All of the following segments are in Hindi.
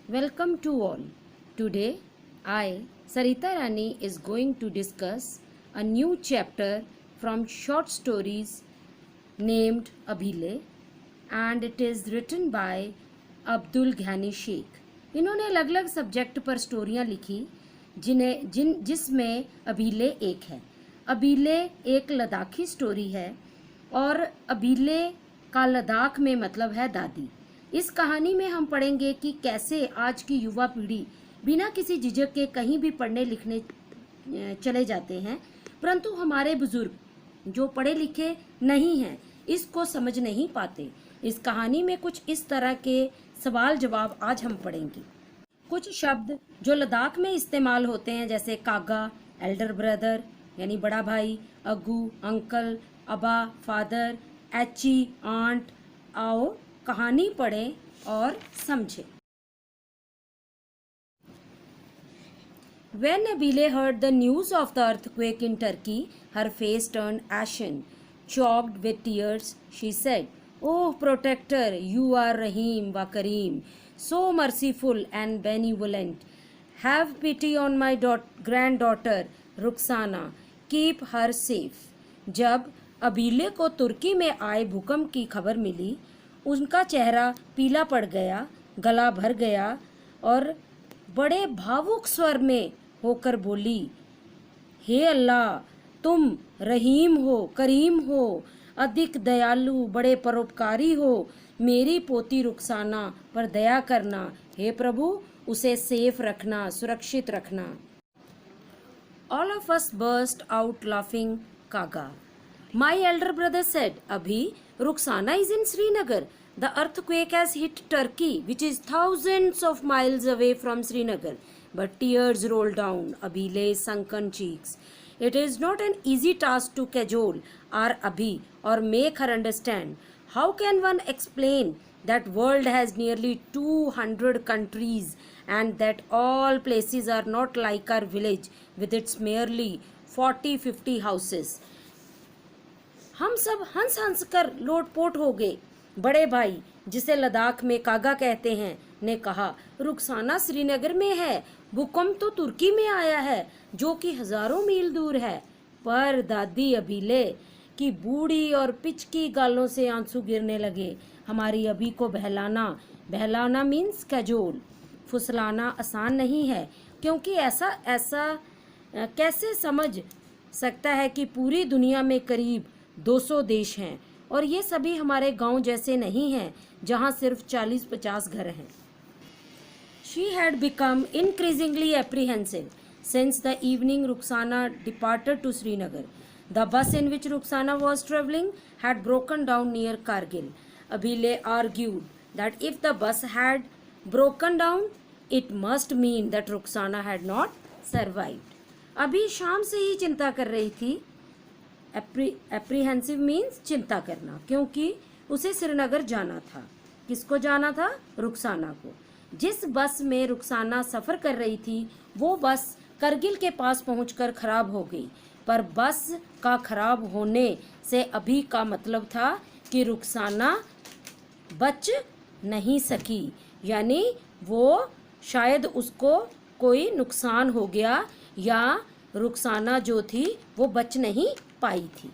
Welcome to all. Today, I, Sarita Rani, is going to discuss a new chapter from short stories named Abhile, and it is written by Abdul घानी शेख। इन्होंने अलग अलग सब्जेक्ट पर स्टोरियाँ लिखी जिसमें अबीले एक है। अबीले एक लद्दाखी स्टोरी है और अबीले का लद्दाख में मतलब है दादी। इस कहानी में हम पढ़ेंगे कि कैसे आज की युवा पीढ़ी बिना किसी झिझक के कहीं भी पढ़ने लिखने चले जाते हैं, परंतु हमारे बुजुर्ग जो पढ़े लिखे नहीं हैं इसको समझ नहीं पाते। इस कहानी में कुछ इस तरह के सवाल जवाब आज हम पढ़ेंगे। कुछ शब्द जो लद्दाख में इस्तेमाल होते हैं जैसे कागा, एल्डर ब्रदर यानी बड़ा भाई, अगू अंकल, अबा फादर, एची आंट। आओ कहानी पढ़ें और समझें। When Abile heard the news of the earthquake in Turkey, her face turned ashen. Choked with tears, she said, "Oh, protector, you are Rahim wa Kareem, so merciful and benevolent. Have pity on my granddaughter, Ruxana. Keep her safe." जब अबीले को तुर्की में आए भूकंप की खबर मिली, उनका चेहरा पीला पड़ गया, गला भर गया और बड़े भावुक स्वर में होकर बोली, हे अल्लाह, तुम रहीम हो, करीम हो, अधिक दयालु, बड़े परोपकारी हो, मेरी पोती रुखसाना पर दया करना। हे प्रभु, उसे सेफ रखना, सुरक्षित रखना। All of us burst out laughing. Kaga, my elder brother said, Abhi, Rukhsana is in Srinagar. The earthquake has hit Turkey, which is thousands of miles away from Srinagar. But tears rolled down Abile's sunken cheeks. It is not an easy task to cajole our Abhi or make her understand. How can one explain that world has nearly 200 countries and that all places are not like our village with its merely 40-50 houses? हम सब हंस हंस कर लोटपोट हो गए। बड़े भाई, जिसे लद्दाख में कागा कहते हैं, ने कहा, रुखसाना श्रीनगर में है, भूकंप तो तुर्की में आया है जो कि हजारों मील दूर है। पर दादी अबीले की बूढ़ी और पिचकी गालों से आंसू गिरने लगे। हमारी अबी को बहलाना मीन्स कैजोल, फुसलाना आसान नहीं है, क्योंकि ऐसा कैसे समझ सकता है कि पूरी दुनिया में करीब 200 देश हैं और ये सभी हमारे गांव जैसे नहीं हैं जहां सिर्फ 40-50 घर हैं। She had become increasingly apprehensive since the evening Rukhsana departed to Srinagar. The bus in which Rukhsana was travelling had broken down near Kargil. Abile argued that if the bus had broken down, it must mean that Rukhsana had not survived. अभी शाम से ही चिंता कर रही थी। एप्रीहेंसिव मीन्स चिंता करना, क्योंकि उसे श्रीनगर जाना था। किसको जाना था? रुखसाना को। जिस बस में रुखसाना सफ़र कर रही थी वो बस करगिल के पास पहुंचकर खराब हो गई। पर बस का खराब होने से अभी का मतलब था कि रुखसाना बच नहीं सकी, यानी वो शायद उसको कोई नुकसान हो गया या रुखसाना जो थी वो बच नहीं पाई थी।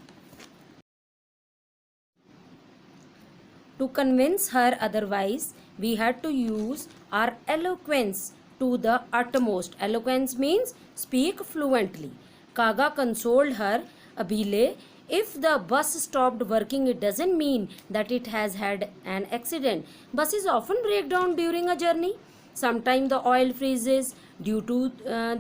To convince her otherwise, we had to use our eloquence to the utmost. Eloquence means speak fluently. Kaga consoled her, Abile, if the bus stopped working, it doesn't mean that it has had an accident. Buses often break down during a journey. Sometimes the oil freezes due to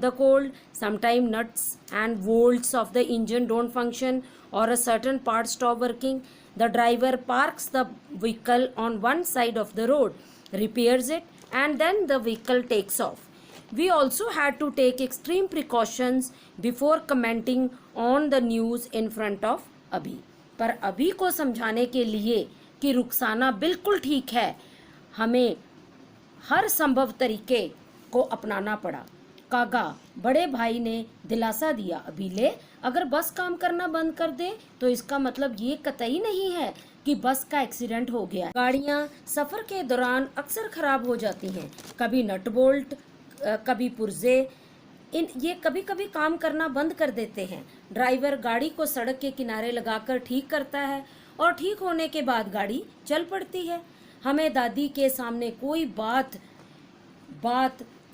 the cold. Sometimes nuts and bolts of the engine don't function or a certain part stop working. The driver parks the vehicle on one side of the road, repairs it, and then the vehicle takes off. We also had to take extreme precautions before commenting on the news in front of Abhi. पर अभी को समझाने के लिए कि रुखसाना बिल्कुल ठीक है, हमें हर संभव तरीके को अपनाना पड़ा। कागा, बड़े भाई ने दिलासा दिया, अबीले, अगर बस काम करना बंद कर दे तो इसका मतलब ये कतई नहीं है कि बस का एक्सीडेंट हो गया। गाड़ियां सफ़र के दौरान अक्सर ख़राब हो जाती हैं, कभी नट बोल्ट, कभी पुर्जे ये कभी कभी काम करना बंद कर देते हैं। ड्राइवर गाड़ी को सड़क के किनारे लगाकर ठीक करता है और ठीक होने के बाद गाड़ी चल पड़ती है। हमें दादी के सामने कोई बात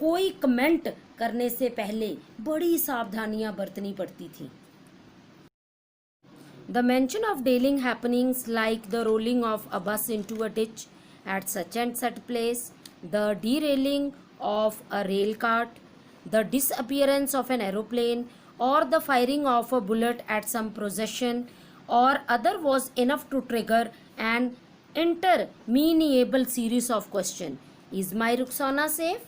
कोई कमेंट करने से पहले बड़ी सावधानियां बरतनी पड़ती थी। The mention of dealing happenings like the rolling of a bus into a ditch at such and such place, the derailing of a rail cart, the disappearance of an aeroplane, or the firing of a bullet at some procession or other was enough to trigger an interminable series of questions. Is my Ruxana safe?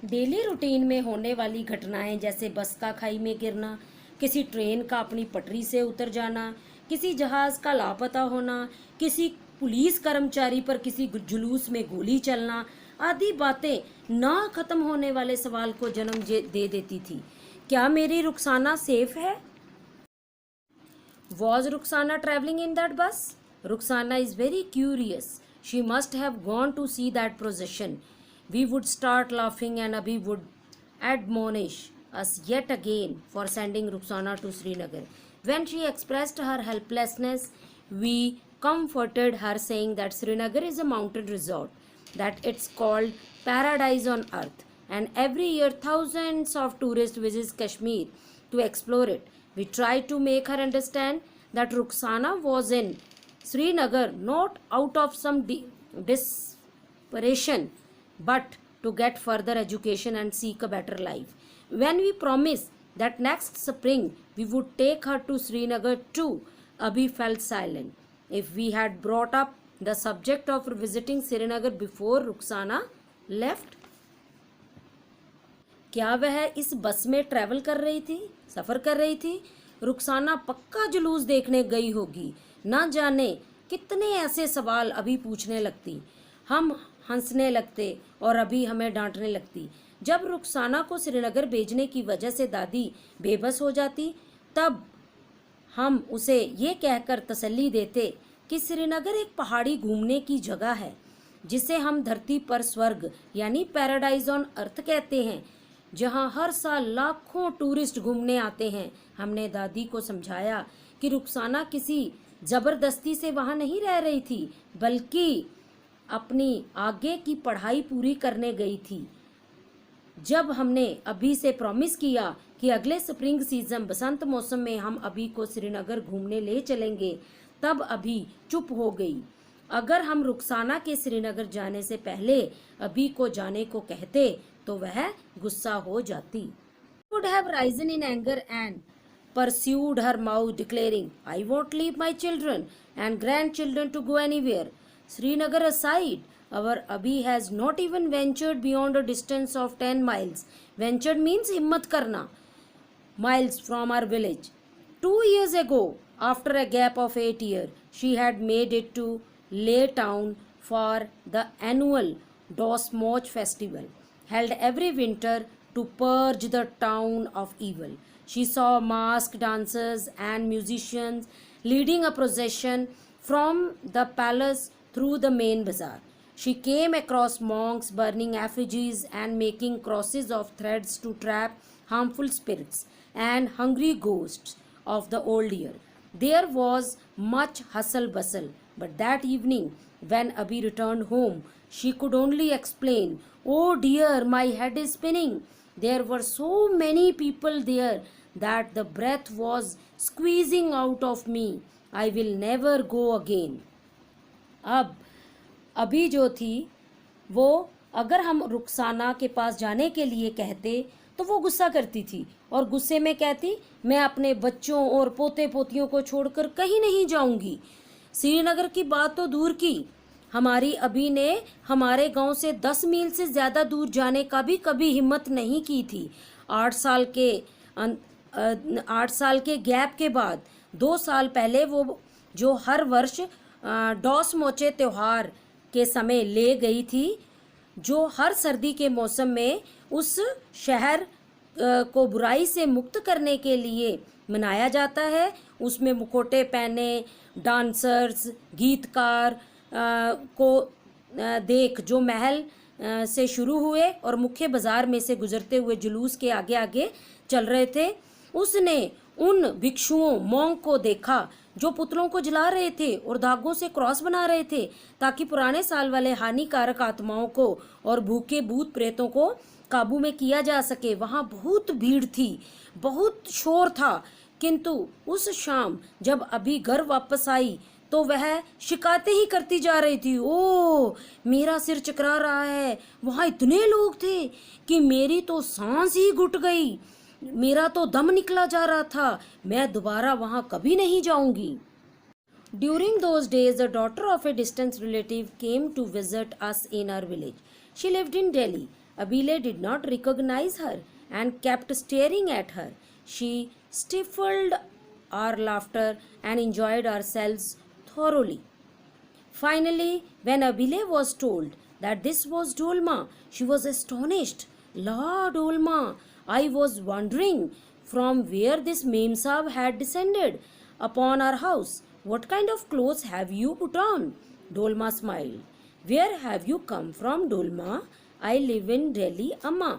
Daily routine में होने वाली घटनाएं जैसे बस का खाई में गिरना, किसी ट्रेन का अपनी पटरी से उतर जाना, किसी जहाज का लापता होना, किसी पुलिस कर्मचारी पर किसी जुलूस में गोली चलना आदि बातें ना खत्म होने वाले सवाल को जन्म दे देती थी। क्या मेरी रुखसाना सेफ है? Was Ruxana traveling in that bus? Ruxana is very curious. She must have gone to see that procession. We would start laughing and Abhi would admonish us yet again for sending Ruxana to Srinagar. When she expressed her helplessness, we comforted her saying that Srinagar is a mountain resort, that it's called paradise on earth, and every year thousands of tourists visit Kashmir to explore it. We tried to make her understand that Ruxana was in Srinagar not out of some desperation but to get further education and seek a better life. When we promised that next spring we would take her to Srinagar too, Abhi felt silent. If we had brought up the subject of visiting Srinagar before Ruxana left, क्या वह इस बस में ट्रैवल कर रही थी, सफ़र कर रही थी? रुखसाना पक्का जुलूस देखने गई होगी। ना जाने कितने ऐसे सवाल अभी पूछने लगती। हम हंसने लगते और अभी हमें डांटने लगती। जब रुखसाना को श्रीनगर भेजने की वजह से दादी बेबस हो जाती, तब हम उसे ये कहकर तसल्ली देते कि श्रीनगर एक पहाड़ी घूमने की जगह है, जिसे हम धरती पर स्वर्ग यानी पैराडाइज ऑन अर्थ कहते हैं, जहां हर साल लाखों टूरिस्ट घूमने आते हैं। हमने दादी को समझाया कि रुखसाना किसी ज़बरदस्ती से वहां नहीं रह रही थी, बल्कि अपनी आगे की पढ़ाई पूरी करने गई थी। जब हमने अभी से प्रॉमिस किया कि अगले स्प्रिंग सीजन बसंत मौसम में हम अभी को श्रीनगर घूमने ले चलेंगे, तब अभी चुप हो गई। अगर हम रुखसाना के श्रीनगर जाने से पहले अभी को जाने को कहते तो वह गुस्सा हो जाती। Would have risen in anger and pursued her mouth, declaring, "I won't leave my children and grandchildren to go anywhere." Srinagar aside, our Abhi has not even ventured beyond a distance of 10 miles. Ventured means himmat karna. Miles from our village. 2 years ago, after a gap of 8 years, she had made it to Leh town for the annual Dosmoch festival, held every winter to purge the town of evil. She saw masked dancers and musicians leading a procession from the palace through the main bazaar. She came across monks burning effigies and making crosses of threads to trap harmful spirits and hungry ghosts of the old year. There was much hustle bustle, but that evening, when Abhi returned home, she could only explain, "Oh dear, my head is spinning. There were so many people there that the breath was squeezing out of me. I will never go again." अब अभी जो थी वो अगर हम रुखसाना के पास जाने के लिए कहते तो वो गुस्सा करती थी और गुस्से में कहती, "मैं अपने बच्चों और पोते पोतियों को छोड़कर कहीं नहीं जाऊंगी। श्रीनगर की बात तो दूर की, हमारी अभी ने हमारे गांव से 10 मील से ज़्यादा दूर जाने का भी कभी हिम्मत नहीं की थी। 8 साल के गैप के बाद 2 साल पहले वो जो हर वर्ष डॉस मोचे त्यौहार के समय ले गई थी, जो हर सर्दी के मौसम में उस शहर को बुराई से मुक्त करने के लिए मनाया जाता है, उसमें मुखौटे पहने डांसर्स, गीतकार को देख जो महल से शुरू हुए और मुख्य बाजार में से गुजरते हुए जुलूस के आगे आगे चल रहे थे। उसने उन भिक्षुओं मॉन्क को देखा जो पुतलों को जला रहे थे और धागों से क्रॉस बना रहे थे ताकि पुराने साल वाले हानिकारक आत्माओं को और भूखे भूत प्रेतों को काबू में किया जा सके। वहां बहुत भीड़ थी, बहुत शोर था, किंतु उस शाम जब अभी घर वापस आई तो वह शिकायतें ही करती जा रही थी। ओ मेरा सिर चकरा रहा है, वहां इतने लोग थे कि मेरी तो सांस ही घुट गई, मेरा तो दम निकला जा रहा था, मैं दोबारा वहां कभी नहीं जाऊंगी। During those days, the daughter of a distant relative came to visit us in our village. She lived in Delhi. Abile did not recognize her and kept staring at her. She stifled our laughter and enjoyed ourselves thoroughly. Finally, when Abile was told that this was Dolma, she was astonished. La Dolma, I was wondering from where this Memsab had descended upon our house. What kind of clothes have you put on? Dolma smiled. Where have you come from, Dolma? I live in Delhi, Amma.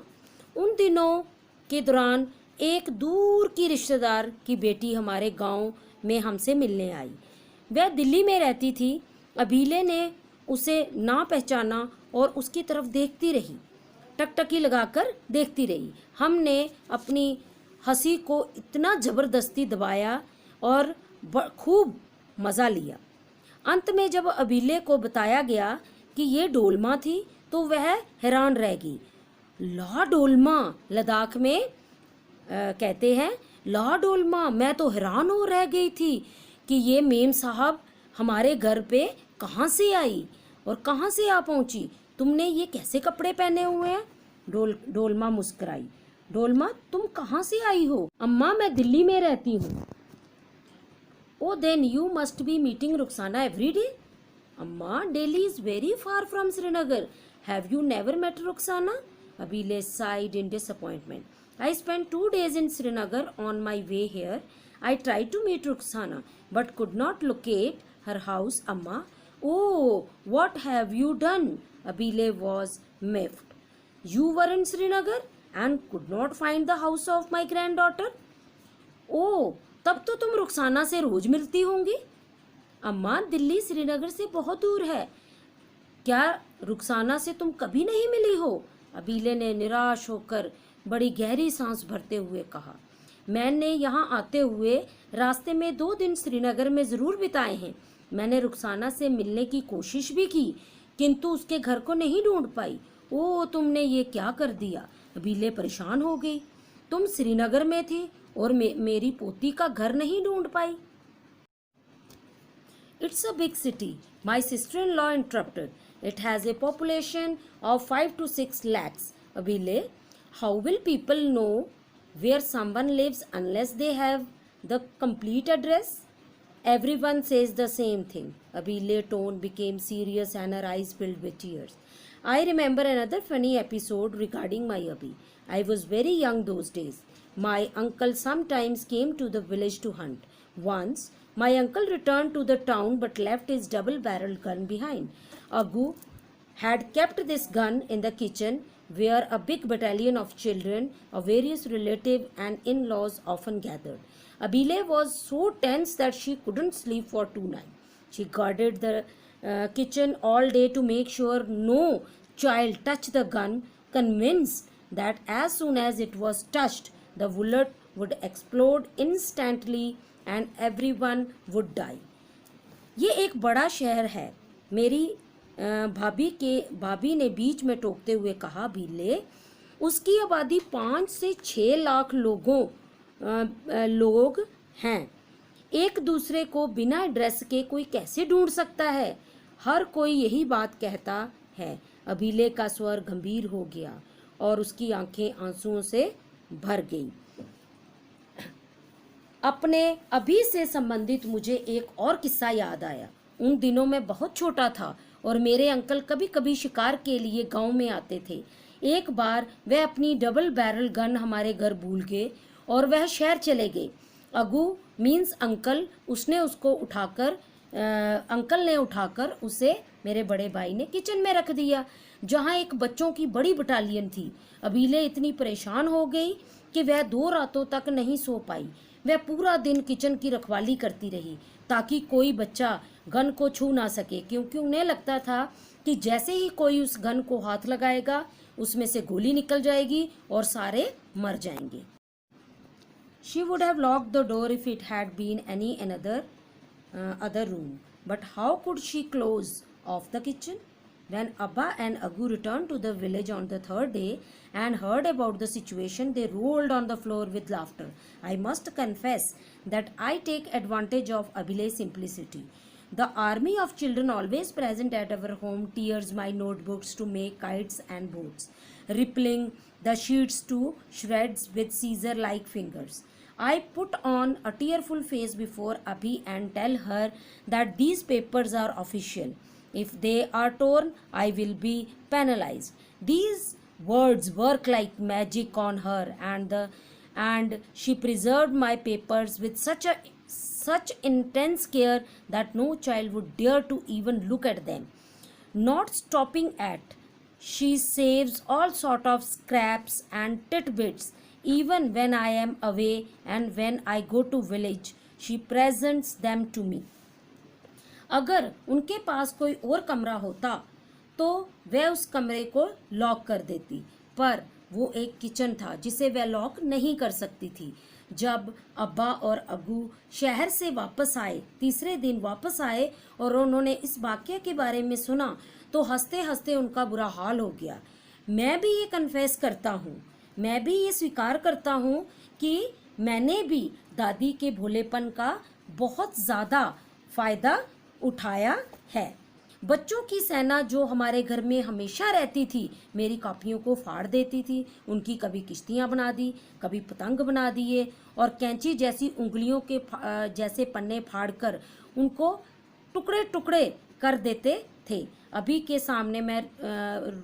उन दिनों के दौरान एक दूर की रिश्तेदार की बेटी हमारे गांव में हमसे मिलने आई। वह दिल्ली में रहती थी। अबीले ने उसे ना पहचाना और उसकी तरफ देखती रही, टकटकी लगाकर देखती रही। हमने अपनी हंसी को इतना ज़बरदस्ती दबाया और खूब मज़ा लिया। अंत में जब अबीले को बताया गया कि ये डोलमा थी तो वह हैरान रह गई। ला डोलमा, लद्दाख में कहते हैं ला डोलमा, मैं तो हैरान हो रह गई थी कि ये मेम साहब हमारे घर पे कहाँ से आई और कहाँ से आ पहुँची। तुमने ये कैसे कपड़े पहने हुए हैं? डोलमा मुस्कुराई। डोलमा, तुम कहाँ से आई हो? अम्मा, मैं दिल्ली में रहती हूँ। Oh, then you must be meeting Rukhsana every day? Amma, Delhi is very far from Srinagar. Have you never met Rukhsana? Abile sighed in disappointment. I spent 2 days in Srinagar on my way here. I tried to meet Rukhsana but could not locate her house, Amma. Oh, what have you done? Abile was miffed. You were in Srinagar and could not find the house of my granddaughter? Oh, तब तो तुम रुखसाना से रोज मिलती होंगी। अम्मा, दिल्ली श्रीनगर से बहुत दूर है, क्या रुखसाना से तुम कभी नहीं मिली हो? अबीले ने निराश होकर बड़ी गहरी सांस भरते हुए कहा। मैंने यहाँ आते हुए रास्ते में 2 दिन श्रीनगर में ज़रूर बिताए हैं। मैंने रुखसाना से मिलने की कोशिश भी की किंतु उसके घर को नहीं ढूंढ पाई। ओ, तुमने ये क्या कर दिया? अबीले परेशान हो गई। तुम श्रीनगर में थी और मेरी पोती का घर नहीं ढूंढ पाई। It's a big city. My sister-in-law interrupted. It has a population of 5 to 6 lakhs. Abile, how will people know where someone lives unless they have the complete address? Everyone says the same thing. Abile's tone became serious and her eyes filled with tears. I remember another funny episode regarding my Abi. I was very young those days. My uncle sometimes came to the village to hunt. Once, my uncle returned to the town but left his double-barreled gun behind. Agu had kept this gun in the kitchen where a big battalion of children of various relatives and in-laws often gathered. Abile was so tense that she couldn't sleep for 2 nights. She guarded the kitchen all day to make sure no child touched the gun, convinced that as soon as it was touched, the bullet would explode instantly and everyone would die. ये एक बड़ा शहर है, मेरी भाभी ने बीच में टोकते हुए कहा। भीले, उसकी आबादी 5 से 6 लाख लोग हैं। एक दूसरे को बिना एड्रेस के कोई कैसे ढूंढ सकता है? हर कोई यही बात कहता है। अबीले का स्वर गंभीर हो गया और उसकी आंखें आंसुओं से भर गई। अपने अभी से संबंधित मुझे एक और किस्सा याद आया। उन दिनों मैं बहुत छोटा था और मेरे अंकल कभी कभी शिकार के लिए गांव में आते थे। एक बार वह अपनी डबल बैरल गन हमारे घर भूल गए और वह शहर चले गए। अगू मीन्स अंकल, उसने उसको उठाकर अंकल ने उठाकर उसे मेरे बड़े भाई ने किचन में रख दिया, जहाँ एक बच्चों की बड़ी बटालियन थी। अबीले इतनी परेशान हो गई कि वह 2 रातों तक नहीं सो पाई। वह पूरा दिन किचन की रखवाली करती रही ताकि कोई बच्चा गन को छू ना सके, क्योंकि उन्हें लगता था कि जैसे ही कोई उस गन को हाथ लगाएगा उसमें से गोली निकल जाएगी और सारे मर जाएंगे। She would have locked the door if it had been any another other room. But how could she close off the kitchen? When Abba and Agu returned to the village on the 3rd day and heard about the situation, they rolled on the floor with laughter. I must confess that I take advantage of Abhilay's simplicity. The army of children always present at our home tears my notebooks to make kites and boats, rippling the sheets to shreds with scissor-like fingers. I put on a tearful face before Abhi and tell her that these papers are official. If they are torn, I will be penalized. These words work like magic on her, and she preserved my papers with such intense care that no child would dare to even look at them. Not stopping at, she saves all sort of scraps and tidbits. Even when I am away and when I go to village, she presents them to me. अगर उनके पास कोई और कमरा होता तो वह उस कमरे को लॉक कर देती, पर वो एक किचन था जिसे वह लॉक नहीं कर सकती थी। जब अब्बा और अगू शहर से वापस आए, तीसरे दिन वापस आए और उन्होंने इस वाक़ये के बारे में सुना तो हंसते हंसते उनका बुरा हाल हो गया। मैं भी ये कन्फेस करता हूँ, मैं भी ये स्वीकार करता हूँ कि मैंने भी दादी के भोलेपन का बहुत ज़्यादा फ़ायदा उठाया है। बच्चों की सेना जो हमारे घर में हमेशा रहती थी, मेरी कॉपियों को फाड़ देती थी। उनकी कभी किश्तियाँ बना दी, कभी पतंग बना दिए और कैंची जैसी उंगलियों के जैसे पन्ने फाड़कर उनको टुकड़े टुकड़े कर देते थे। अभी के सामने मैं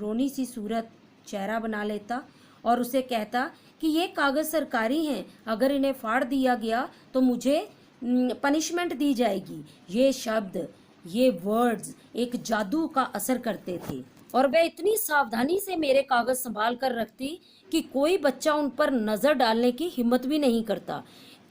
रोनी सी सूरत चेहरा बना लेता और उसे कहता कि ये कागज़ सरकारी हैं, अगर इन्हें फाड़ दिया गया तो मुझे पनिशमेंट दी जाएगी। ये शब्द, ये वर्ड्स एक जादू का असर करते थे और वह इतनी सावधानी से मेरे कागज़ संभाल कर रखती कि कोई बच्चा उन पर नज़र डालने की हिम्मत भी नहीं करता।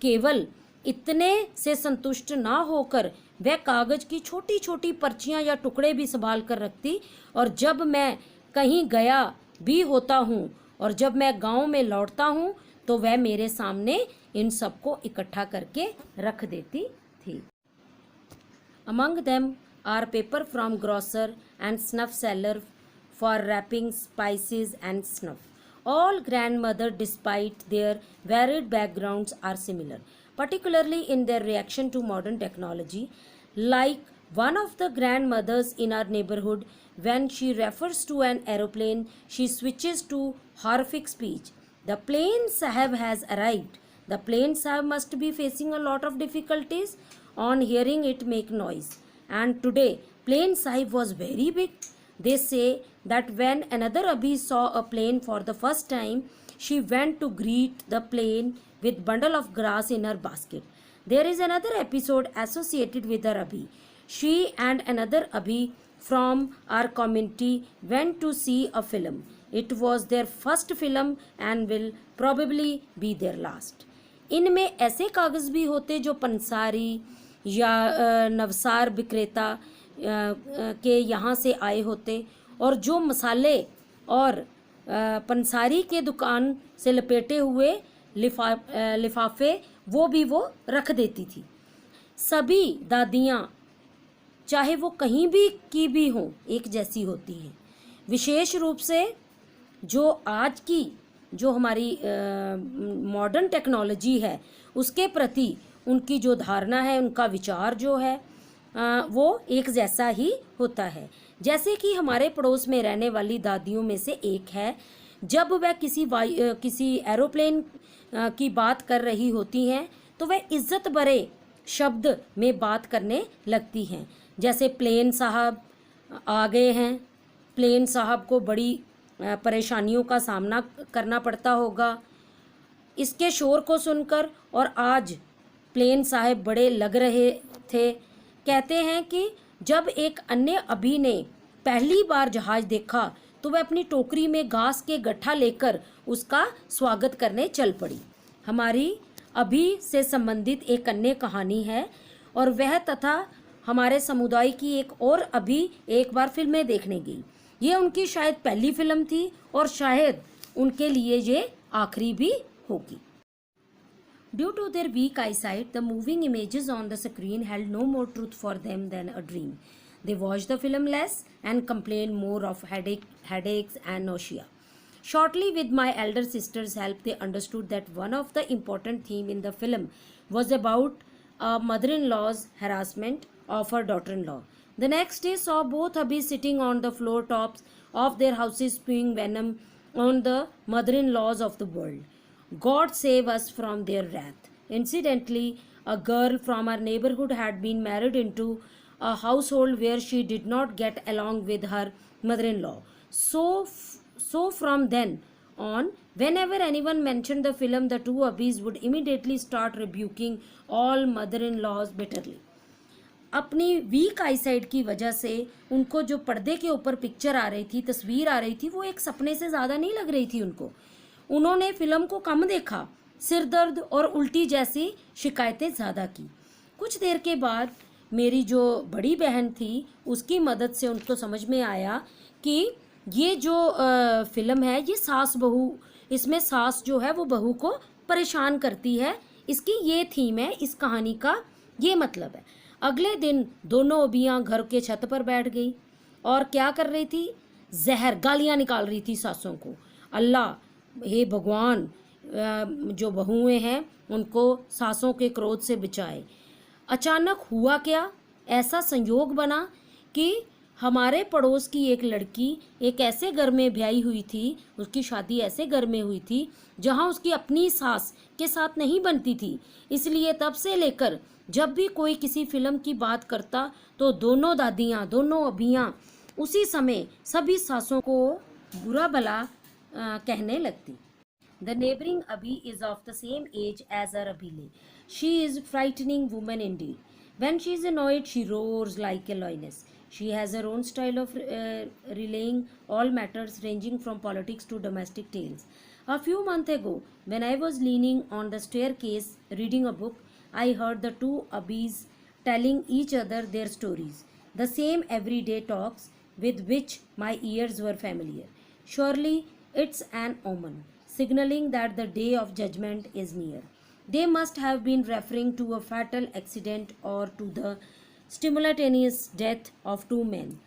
केवल इतने से संतुष्ट ना होकर वह कागज़ की छोटी छोटी पर्चियाँ या टुकड़े भी संभाल कर रखती, और जब मैं कहीं गया भी होता हूँ और जब मैं गांव में लौटता हूँ तो वह मेरे सामने इन सबको इकट्ठा करके रख देती थी। Among them are paper from grocer and snuff seller for wrapping spices and snuff. All grandmother, despite their varied backgrounds, are similar, particularly in their reaction to modern technology. Like one of the grandmothers in our neighborhood, when she refers to an aeroplane, she switches to horrific speech. The plane Sahib has arrived. The plane Sahib must be facing a lot of difficulties on hearing it make noise. And today, plane Sahib was very big. They say that when another Abhi saw a plane for the first time, she went to greet the plane with bundle of grass in her basket. There is another episode associated with her Abhi. She and another Abhi from our community went to see a film. It was their first film and will probably be their last. इनमें ऐसे कागज़ भी होते जो पंसारी या नवसार विक्रेता के यहाँ से आए होते, और जो मसाले और पंसारी के दुकान से लपेटे हुए लिफाफे वो भी वो रख देती थी। सभी दादियाँ चाहे वो कहीं भी की भी हों एक जैसी होती हैं। विशेष रूप से जो आज की जो हमारी मॉडर्न टेक्नोलॉजी है उसके प्रति उनकी जो धारणा है, उनका विचार जो है वो एक जैसा ही होता है। जैसे कि हमारे पड़ोस में रहने वाली दादियों में से एक है, जब वह किसी एरोप्लेन की बात कर रही होती हैं तो वह इज्जत भरे शब्द में बात करने लगती हैं। जैसे प्लेन साहब आ गए हैं, प्लेन साहब को बड़ी परेशानियों का सामना करना पड़ता होगा इसके शोर को सुनकर, और आज प्लेन साहब बड़े लग रहे थे। कहते हैं कि जब एक अन्य अभी ने पहली बार जहाज देखा तो वह अपनी टोकरी में घास के गट्ठा लेकर उसका स्वागत करने चल पड़ी। हमारी अभी से संबंधित एक अन्य कहानी है और वह तथा हमारे समुदाय की एक और अभी एक बार फिल्में देखने गई। ये उनकी शायद पहली फिल्म थी और शायद उनके लिए ये आखिरी भी होगी। Due to their weak eyesight, the moving images on the screen held no more truth for them than a dream. They watched the film less and complained more of headaches and nausea. Shortly, with my elder sister's help, they understood that one of the important themes in the film was about a mother-in-law's harassment of her daughter-in-law. The next day saw both hubbies sitting on the floor tops of their houses spewing venom on the mother-in-laws of the world. God save us from their wrath. Incidentally, a girl from our neighborhood had been married into a household where she did not get along with her mother-in-law. So from then on, whenever anyone mentioned the film, the two hubbies would immediately start rebuking all mother-in-laws bitterly. अपनी वीक आईसाइट की वजह से उनको जो पर्दे के ऊपर पिक्चर आ रही थी, तस्वीर आ रही थी, वो एक सपने से ज़्यादा नहीं लग रही थी उनको। उन्होंने फिल्म को कम देखा, सिर दर्द और उल्टी जैसी शिकायतें ज़्यादा की। कुछ देर के बाद मेरी जो बड़ी बहन थी उसकी मदद से उनको समझ में आया कि ये जो फिल्म है ये सास बहू, इसमें सास जो है वो बहू को परेशान करती है, इसकी ये थीम है, इस कहानी का ये मतलब है। अगले दिन दोनों अबियाँ घर के छत पर बैठ गई और क्या कर रही थी, जहर गालियाँ निकाल रही थी सासों को। अल्लाह, हे भगवान, जो बहुएं हैं उनको सासों के क्रोध से बचाए। अचानक हुआ क्या, ऐसा संयोग बना कि हमारे पड़ोस की एक लड़की एक ऐसे घर में ब्याही हुई थी, उसकी शादी ऐसे घर में हुई थी जहां उसकी अपनी सास के साथ नहीं बनती थी। इसलिए तब से लेकर जब भी कोई किसी फिल्म की बात करता तो दोनों दादियाँ, दोनों अभियाँ उसी समय सभी सासों को बुरा भला कहने लगती। The neighboring Abhi is of the same age as our Abhile. She is a frightening woman indeed. When she is annoyed, she roars like a lioness. She has her own style of relaying all matters ranging from politics to domestic tales. A few months ago, when I was leaning on the staircase reading a book, I heard the two Abhis telling each other their stories, the same everyday talks with which my ears were familiar. Surely it's an omen, signaling that the day of judgment is near. They must have been referring to a fatal accident or to the simultaneous death of two men,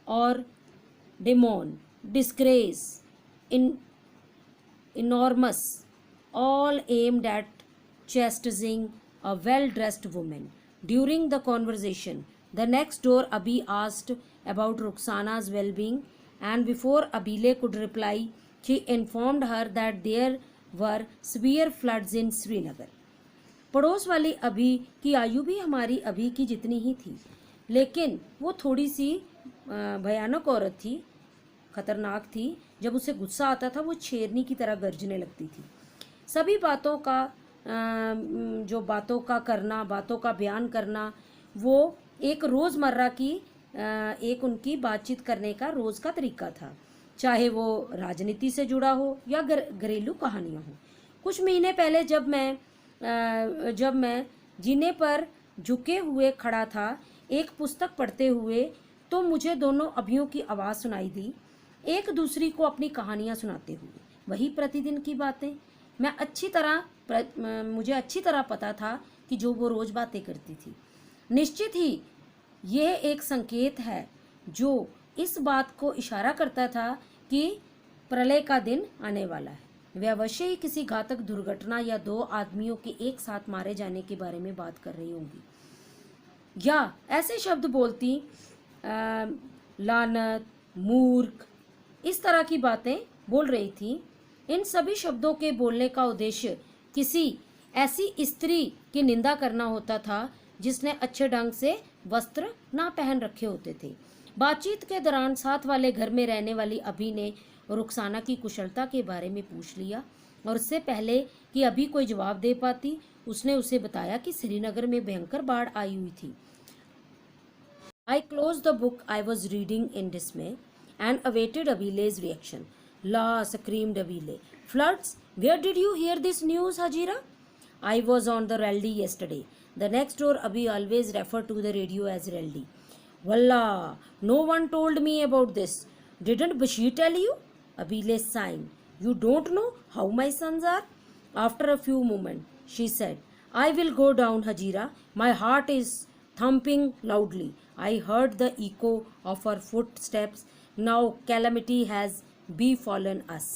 or demon, disgrace, enormous, all aimed at chastising a well-dressed woman. During the conversation, the next door Abhi asked about Ruxana's well-being, and before Abhile could reply, she informed her that there were severe floods in Srinagar. पड़ोस वाली अभी की आयु भी हमारी अभी की जितनी ही थी, लेकिन वो थोड़ी सी भयानक औरत थी, खतरनाक थी। जब उसे गुस्सा आता था वो शेरनी की तरह गरजने लगती थी। सभी बातों का जो बातों का करना, बातों का बयान करना, वो एक रोज़मर्रा की एक उनकी बातचीत करने का रोज़ का तरीका था, चाहे वो राजनीति से जुड़ा हो या घरेलू कहानियाँ हों। कुछ महीने पहले जब मैं जीने पर झुके हुए खड़ा था एक पुस्तक पढ़ते हुए, तो मुझे दोनों अभियों की आवाज़ सुनाई दी, एक दूसरी को अपनी कहानियाँ सुनाते हुए। वही प्रतिदिन की बातें। मुझे अच्छी तरह पता था कि जो वो रोज़ बातें करती थी। निश्चित ही यह एक संकेत है जो इस बात को इशारा करता था कि प्रलय का दिन आने वाला है। वे अवश्य ही किसी घातक दुर्घटना या दो आदमियों के एक साथ मारे जाने के बारे में बात कर रही होंगी, या ऐसे शब्द बोलती, लानत, मूर्ख, इस तरह की बातें बोल रही थी। इन सभी शब्दों के बोलने का उद्देश्य किसी ऐसी स्त्री की निंदा करना होता था जिसने अच्छे ढंग से वस्त्र ना पहन रखे होते थे। बातचीत के दौरान साथ वाले घर में रहने वाली अभी ने रुखसाना की कुशलता के बारे में पूछ लिया, और उससे पहले कि अभी कोई जवाब दे पाती उसने उसे बताया कि श्रीनगर में भयंकर बाढ़ आई हुई थी। I closed the book I was reading in dismay and awaited Abile's reaction. La, screamed Abile. Floods? Where did you hear this news, Hajira? I was on the Raldi yesterday. The next door Abi always referred to the radio as Raldi. Wallah, no one told me about this. Didn't Bashir tell you? Abile sighing. You don't know how my sons are? After a few moments, she said, I will go down, Hajira. My heart is thumping loudly. I heard the echo of her footsteps. Now calamity has befallen us.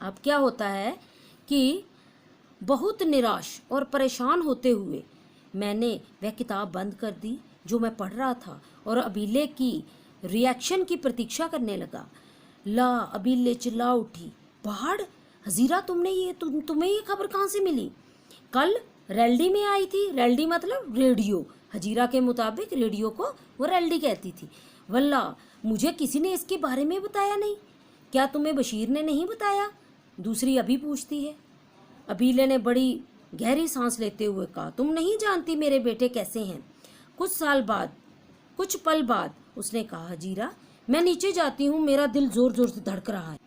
अब क्या होता है कि बहुत निराश और परेशान होते हुए मैंने वह किताब बंद कर दी जो मैं पढ़ रहा था और अबीले की रिएक्शन की प्रतीक्षा करने लगा। ला, अबीले चिल्ला उठी, बाढ़? हजीरा, तुम्हें ये खबर कहाँ से मिली? कल रैल्डी में आई थी। रैल्डी मतलब रेडियो। हजीरा के मुताबिक रेडियो को वो रैल्डी कहती थी। वल्ला, मुझे किसी ने इसके बारे में बताया नहीं। क्या तुम्हें बशीर ने नहीं बताया? दूसरी अभी पूछती है। अबीले ने बड़ी गहरी सांस लेते हुए कहा, तुम नहीं जानती मेरे बेटे कैसे हैं। कुछ पल बाद उसने कहा, हजीरा, मैं नीचे जाती हूँ, मेरा दिल जोर जोर से धड़क रहा है।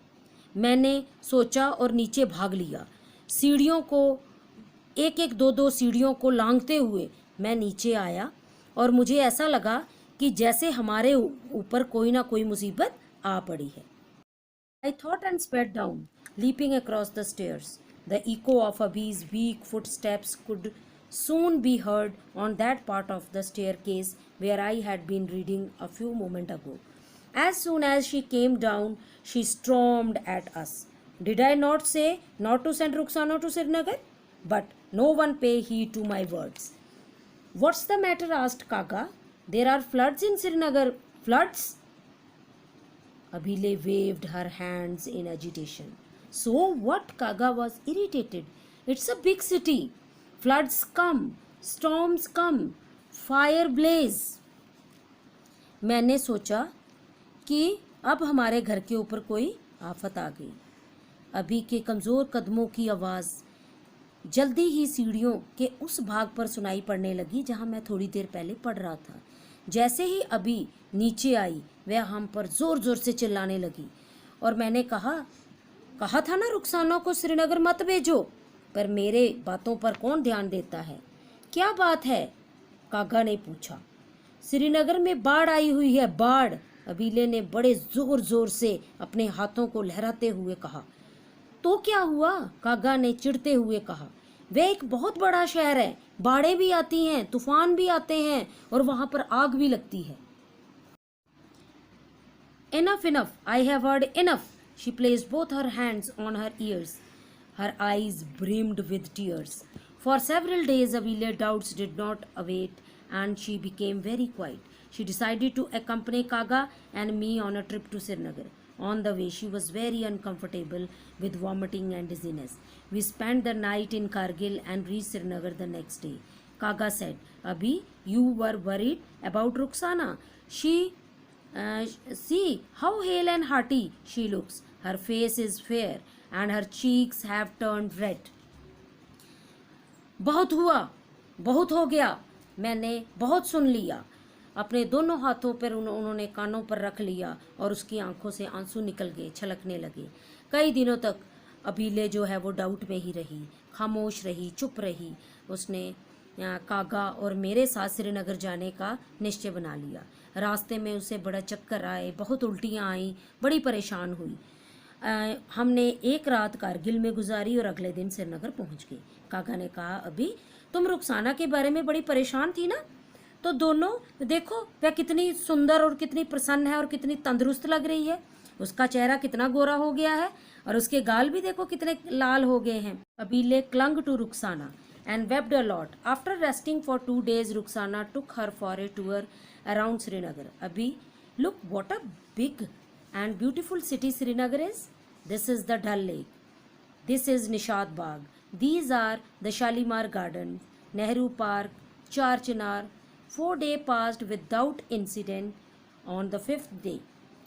मैंने सोचा और नीचे भाग लिया। सीढ़ियों को एक दो सीढ़ियों को लांघते हुए मैं नीचे आया और मुझे ऐसा लगा कि जैसे हमारे ऊपर कोई ना कोई मुसीबत आ पड़ी है। I thought and sped down, leaping across the stairs. The echo of Abhi's weak footsteps could soon be heard on that part of the staircase where I had been reading a few moments ago. As soon as she came down, she stormed at us. Did I not say not to send Rukhsana to Srinagar? But no one paid heed to my words. What's the matter? Asked Kaga. There are floods in Srinagar. Floods? Abile waved her hands in agitation. So what? Kaga was irritated. It's a big city. Floods come, storms come, fire blaze. मैंने सोचा कि अब हमारे घर के ऊपर कोई आफत आ गई। अभी के कमज़ोर कदमों की आवाज़ जल्दी ही सीढ़ियों के उस भाग पर सुनाई पड़ने लगी जहां मैं थोड़ी देर पहले पढ़ रहा था। जैसे ही अभी नीचे आई वह हम पर ज़ोर ज़ोर से चिल्लाने लगी और मैंने कहा था ना रुखसाना को श्रीनगर मत भेजो, पर मेरे बातों पर कौन ध्यान देता है। क्या बात है? कागा ने पूछा। श्रीनगर में बाढ़ आई हुई है, बाढ़। अबीले ने बड़े ज़ोर ज़ोर से अपने हाथों को लहराते हुए कहा। तो क्या हुआ? कागा ने चिढ़ते हुए कहा। वह एक बहुत बड़ा शहर है, बाढ़ें भी आती हैं, तूफान भी आते हैं और वहां पर आग भी लगती है। Enough, enough, I have heard enough. She placed both her hands on her ears. Her eyes brimmed with tears. For several days, Abile's doubts did not abate and she became very quiet. She decided to accompany Kaga and me on a trip to Srinagar. On the way, she was very uncomfortable with vomiting and dizziness. We spent the night in Kargil and reached Srinagar the next day. Kaga said, Abhi, you were worried about Rukhsana. See how hale and hearty she looks. Her face is fair and her cheeks have turned red. बहुत हुआ, बहुत हो गया, मैंने बहुत सुन लिया। अपने दोनों हाथों पर उन्होंने कानों पर रख लिया और उसकी आंखों से आंसू निकल गए, छलकने लगे। कई दिनों तक अबीले जो है वो डाउट में ही रही, खामोश रही, चुप रही। उसने कागा और मेरे साथ श्रीनगर जाने का निश्चय बना लिया। रास्ते में उसे बड़ा चक्कर आए, बहुत उल्टियाँ आईं, बड़ी परेशान हुई। हमने एक रात कारगिल में गुजारी और अगले दिन श्रीनगर पहुंच गए। काका ने कहा, अभी तुम रुखसाना के बारे में बड़ी परेशान थी ना, तो दोनों देखो वह कितनी सुंदर और कितनी प्रसन्न है और कितनी तंदुरुस्त लग रही है। उसका चेहरा कितना गोरा हो गया है और उसके गाल भी देखो कितने लाल हो गए हैं। अबीले clung to Rukhsana and wept a lot. After resting for 2 days, Rukhsana took her for a tour around Srinagar. Abhi, look what a big and beautiful city Srinagar is. This is the Dal Lake. This is Nishad Bagh. These are the Shalimar Garden, Nehru Park, Char Chinar. 4 days passed without incident. On the 5th day,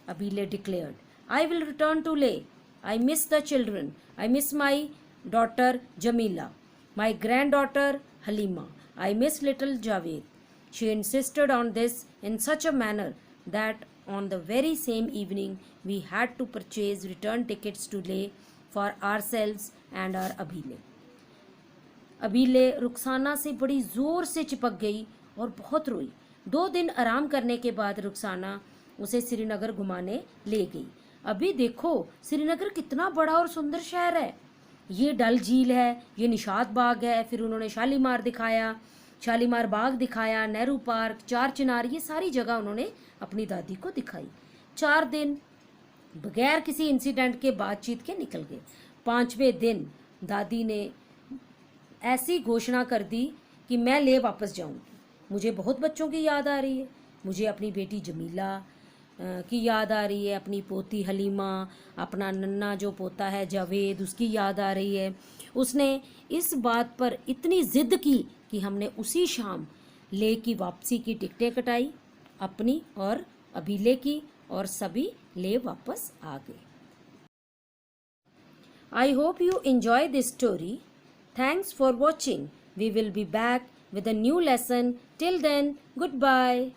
Abile declared, I will return to Leh. I miss the children. I miss my daughter Jamila. My granddaughter Halima, I miss little Javed. She insisted on this in such a manner that on the very same evening we had to purchase return tickets to Leh for ourselves and our Abhile. अबीले Rukhsana से बड़ी ज़ोर से चिपक गई और बहुत रोई। 2 दिन आराम करने के बाद रुखसाना उसे श्रीनगर घुमाने ले गई। अभी देखो श्रीनगर कितना बड़ा और सुंदर शहर है, ये डल झील है, ये निशात बाग है, फिर उन्होंने शालीमार दिखाया, शालीमार बाग दिखाया, नेहरू पार्क, चार चिनार, ये सारी जगह उन्होंने अपनी दादी को दिखाई। 4 दिन बगैर किसी इंसिडेंट के बातचीत के निकल गए। 5वें दिन दादी ने ऐसी घोषणा कर दी कि मैं ले वापस जाऊंगी। मुझे बहुत बच्चों की याद आ रही है, मुझे अपनी बेटी जमीला की याद आ रही है, अपनी पोती हलीमा, अपना नन्ना जो पोता है जावेद, उसकी याद आ रही है। उसने इस बात पर इतनी ज़िद की कि हमने उसी शाम ले की वापसी की टिकटें कटाई, अपनी और अबीले की, और सभी ले वापस आ गए। I hope you enjoy this story. Thanks for watching. We will be back with a new lesson. Till then, goodbye.